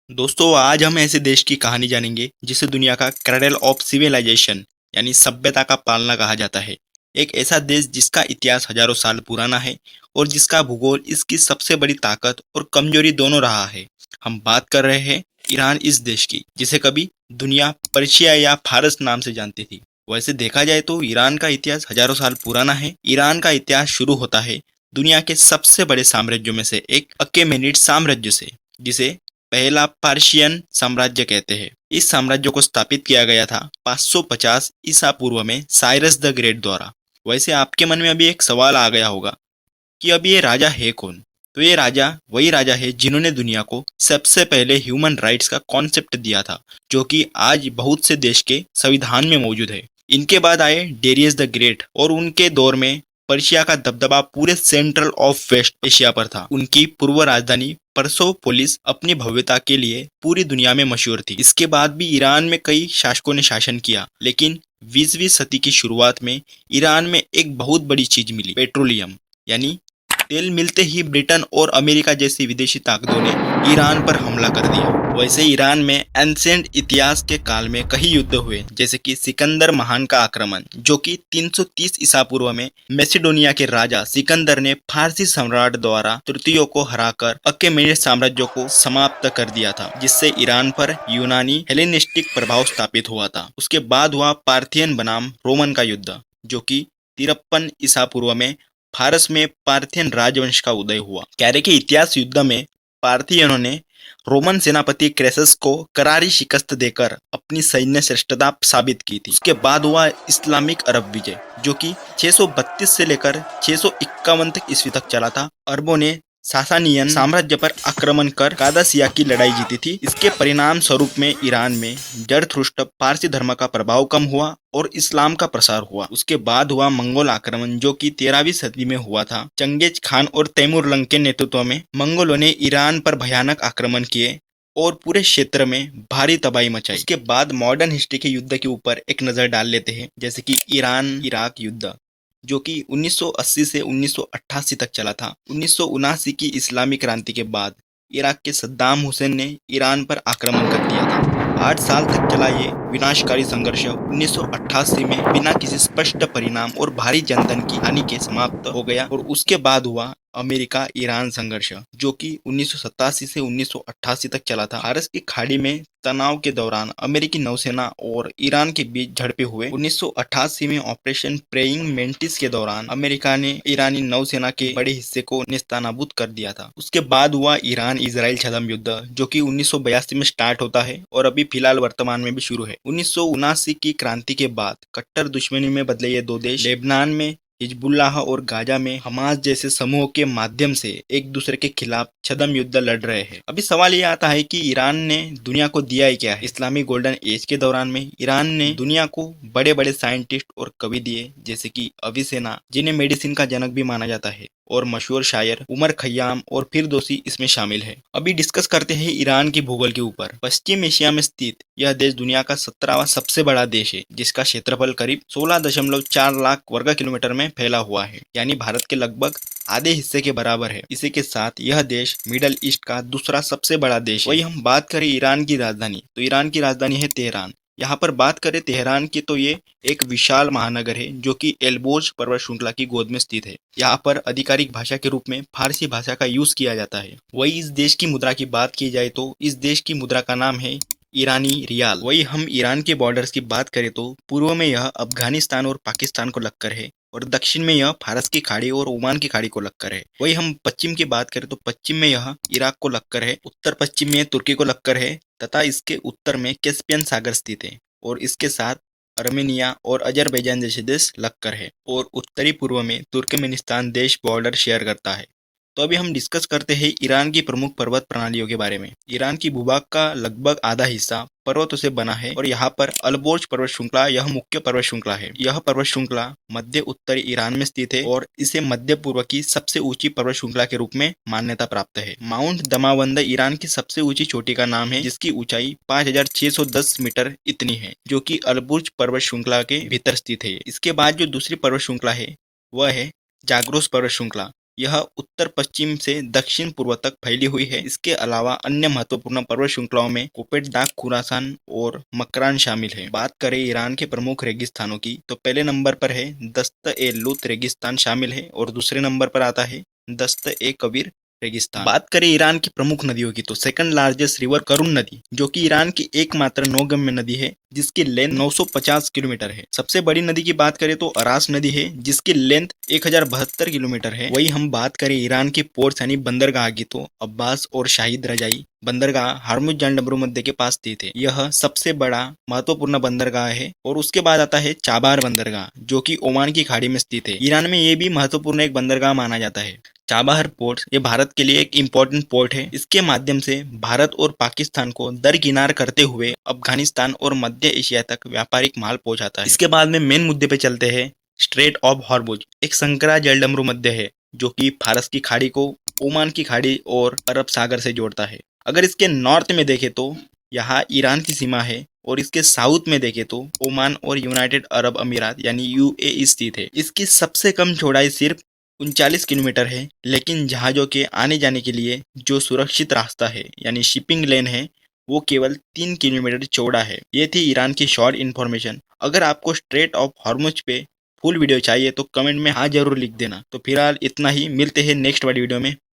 दोस्तों आज हम ऐसे देश की कहानी जानेंगे जिसे दुनिया का क्रैडल ऑफ सिविलाइजेशन यानी सभ्यता का पालना कहा जाता है। एक ऐसा देश जिसका इतिहास हजारों साल पुराना है और जिसका भूगोल इसकी सबसे बड़ी ताकत और कमजोरी दोनों रहा है। हम बात कर रहे हैं ईरान, इस देश की जिसे कभी दुनिया पर्शिया या फारस नाम से जानती थी। वैसे देखा जाए तो ईरान का इतिहास हजारों साल पुराना है। ईरान का इतिहास शुरू होता है दुनिया के सबसे बड़े साम्राज्यों में से एक अकेमेनिड साम्राज्य से, जिसे पहला पार्शियन साम्राज्य कहते हैं। इस साम्राज्य को स्थापित किया गया था 550 ईसा पूर्व में साइरस द ग्रेट द्वारा। वैसे आपके मन में अभी एक सवाल आ गया होगा कि अब ये राजा है कौन। तो ये राजा वही राजा है जिन्होंने दुनिया को सबसे पहले ह्यूमन राइट्स का कॉन्सेप्ट दिया था, जो कि आज बहुत से देश के संविधान में मौजूद है। इनके बाद आए डेरियस द ग्रेट और उनके दौर में पर्शिया का दबदबा पूरे सेंट्रल ऑफ वेस्ट एशिया पर था। उनकी पूर्व राजधानी परसोपोलिस अपनी भव्यता के लिए पूरी दुनिया में मशहूर थी। इसके बाद भी ईरान में कई शासकों ने शासन किया, लेकिन 20वीं सदी की शुरुआत में ईरान में एक बहुत बड़ी चीज मिली, पेट्रोलियम। यानी तेल मिलते ही ब्रिटेन और अमेरिका जैसी विदेशी ताकतों ने ईरान पर हमला कर दिया। वैसे ईरान में एंशिएंट इतिहास के काल में कई युद्ध हुए, जैसे कि सिकंदर महान का आक्रमण, जो कि 330 ईसा पूर्व में मैसेडोनिया के राजा सिकंदर ने फारसी सम्राट द्वारा तृतीयों को हराकर अकेमेनिड साम्राज्य को समाप्त कर दिया था, जिससे ईरान पर यूनानी हेलेनिस्टिक प्रभाव स्थापित हुआ था। उसके बाद हुआ पार्थियन बनाम रोमन का युद्ध, जो कि 53 ईसा पूर्व में फारस में पार्थियन राजवंश का उदय हुआ। क्यारे के इतिहास युद्ध में पार्थियनों ने रोमन सेनापति क्रेसस को करारी शिकस्त देकर अपनी सैन्य श्रेष्ठता साबित की थी। उसके बाद हुआ इस्लामिक अरब विजय, जो कि 632 से लेकर 651 तक ईस्वी तक चला था। अरबों ने सासानियन साम्राज्य पर आक्रमण कर कादासिया की लड़ाई जीती थी। इसके परिणाम स्वरूप में ईरान में जरथुस्त्र पारसी धर्म का प्रभाव कम हुआ और इस्लाम का प्रसार हुआ। उसके बाद हुआ मंगोल आक्रमण, जो कि 13वीं सदी में हुआ था। चंगेज खान और तैमूर लंग के नेतृत्व में मंगोलों ने ईरान पर भयानक आक्रमण किए और पूरे क्षेत्र में भारी तबाही मचाई। उसके बाद मॉडर्न हिस्ट्री के युद्ध के ऊपर एक नजर डाल लेते हैं, जैसे कि ईरान इराक युद्ध, जो कि 1980 से 1988 तक चला था। 1979 की इस्लामी क्रांति के बाद इराक के सद्दाम हुसैन ने ईरान पर आक्रमण कर दिया था। 8 साल तक चला ये विनाशकारी संघर्ष 1988 में बिना किसी स्पष्ट परिणाम और भारी जनधन की हानि के समाप्त हो गया। और उसके बाद हुआ अमेरिका ईरान संघर्ष, जो कि 1987 से 1988 तक चला था। फारस की खाड़ी में तनाव के दौरान अमेरिकी नौसेना और ईरान के बीच झड़पें हुए। 1988 में ऑपरेशन प्रेइंग मेंटिस के दौरान अमेरिका ने ईरानी नौसेना के बड़े हिस्से को नेस्तनाबूद कर दिया था। उसके बाद हुआ ईरान इजराइल छद्म युद्ध, जो कि 1982 में स्टार्ट होता है और अभी फिलहाल वर्तमान में भी शुरू है। 1979 की क्रांति के बाद कट्टर दुश्मनी में बदले ये दो देश लेबनान में हिजबुल्लाह और गाजा में हमास जैसे समूहों के माध्यम से एक दूसरे के खिलाफ छद्म युद्ध लड़ रहे हैं। अभी सवाल ये आता है कि ईरान ने दुनिया को दिया ही क्या है। इस्लामी गोल्डन एज के दौरान में ईरान ने दुनिया को बड़े बड़े साइंटिस्ट और कवि दिए, जैसे कि अविसेना, जिन्हें मेडिसिन का जनक भी माना जाता है, और मशहूर शायर उमर खयाम और फिरदौसी इसमें शामिल है। अभी डिस्कस करते हैं ईरान की भूगोल के ऊपर। पश्चिम एशिया में स्थित यह देश दुनिया का 17वां सबसे बड़ा देश है, जिसका क्षेत्रफल करीब 16.4 लाख वर्ग किलोमीटर में फैला हुआ है, यानी भारत के लगभग आधे हिस्से के बराबर है। इसी के साथ यह देश मिडल ईस्ट का दूसरा सबसे बड़ा देश है। वही हम बात करें ईरान की राजधानी, तो ईरान की राजधानी है तेहरान। यहाँ पर बात करें तेहरान की, तो ये एक विशाल महानगर है जो कि एल्बोर्ज पर्वत श्रृंखला की गोद में स्थित है। यहाँ पर आधिकारिक भाषा के रूप में फारसी भाषा का यूज किया जाता है। वही इस देश की मुद्रा की बात की जाए तो इस देश की मुद्रा का नाम है ईरानी रियाल। वही हम ईरान के बॉर्डर्स की बात करें तो पूर्व में यह अफगानिस्तान और पाकिस्तान को लगकर है और दक्षिण में यह फारस की खाड़ी और ओमान की खाड़ी को लगकर है। वही हम पश्चिम की बात करें तो पश्चिम में यह इराक को लगकर है, उत्तर पश्चिम में तुर्की को लगकर है तथा इसके उत्तर में कैस्पियन सागर स्थित है और इसके साथ अर्मेनिया और अजरबैजान जैसे देश लगकर है, और उत्तरी पूर्व में तुर्कमेनिस्तान देश बॉर्डर शेयर करता है। तो अभी हम डिस्कस करते हैं ईरान की प्रमुख पर्वत प्रणालियों के बारे में। ईरान की भूभाग का लगभग आधा हिस्सा पर्वतों से बना है और यहाँ पर अल्बोर्ज पर्वत श्रृंखला यह मुख्य पर्वत श्रृंखला है। यह पर्वत श्रृंखला मध्य उत्तरी ईरान में स्थित है और इसे मध्य पूर्व की सबसे ऊंची पर्वत श्रृंखला के रूप में मान्यता प्राप्त है। माउंट दमावंद ईरान की सबसे ऊंची चोटी का नाम है, जिसकी ऊंचाई 5610 मीटर इतनी है, जो कि अल्बुर्ज पर्वत श्रृंखला के भीतर स्थित है। इसके बाद जो दूसरी पर्वत श्रृंखला है वह है जाग्रोस पर्वत श्रृंखला, यह उत्तर पश्चिम से दक्षिण पूर्व तक फैली हुई है। इसके अलावा अन्य महत्वपूर्ण पर्वत श्रृंखलाओं में कोपेट दाग, खुरासान और मकरान शामिल है। बात करें ईरान के प्रमुख रेगिस्तानों की तो पहले नंबर पर है दस्त ए लूत रेगिस्तान शामिल है और दूसरे नंबर पर आता है दस्त ए कबीर रेगिस्तान। बात करें ईरान की प्रमुख नदियों की तो सेकंड लार्जेस्ट रिवर करुण नदी, जो कि ईरान की एकमात्र नौगम्य नदी है जिसकी लेंथ 950 किलोमीटर है। सबसे बड़ी नदी की बात करें तो अरास नदी है जिसकी लेंथ 1072 किलोमीटर है। वही हम बात करें ईरान की पोर्ट्स यानी बंदरगाह की तो अब्बास और शाहिद रजाई बंदरगाह हार्मुज जाल डबरूमध्य के पास स्थित है। यह सबसे बड़ा महत्वपूर्ण बंदरगाह है। और उसके बाद आता है चाबार बंदरगाह, जो कि ओमान की खाड़ी में स्थित है। ईरान में ये भी महत्वपूर्ण एक बंदरगाह माना जाता है। चाबाहर पोर्ट ये भारत के लिए एक इम्पोर्टेंट पोर्ट है। इसके माध्यम से भारत और पाकिस्तान को दरकिनार करते हुए अफगानिस्तान और मध्य एशिया तक व्यापारिक माल पहुंचाता है। इसके बाद में मेन मुद्दे पे चलते हैं। स्ट्रेट ऑफ हॉर्मुज एक संकरा जलडमरू मध्य है जो कि फारस की खाड़ी को ओमान की खाड़ी और अरब सागर से जोड़ता है। अगर इसके नॉर्थ में देखें तो यहाँ ईरान की सीमा है और इसके साउथ में देखें तो ओमान और यूनाइटेड अरब अमीरात यानी यूएई स्थित है। इसकी सबसे कम चौड़ाई सिर्फ 39 किलोमीटर है, लेकिन जहाजों के आने जाने के लिए जो सुरक्षित रास्ता है यानी शिपिंग लेन है वो केवल 3 किलोमीटर चौड़ा है। ये थी ईरान की शॉर्ट इन्फॉर्मेशन। अगर आपको स्ट्रेट ऑफ हॉर्मुज पे फुल वीडियो चाहिए तो कमेंट में हाँ जरूर लिख देना। तो फिलहाल इतना ही, मिलते हैं नेक्स्ट वाली वीडियो में।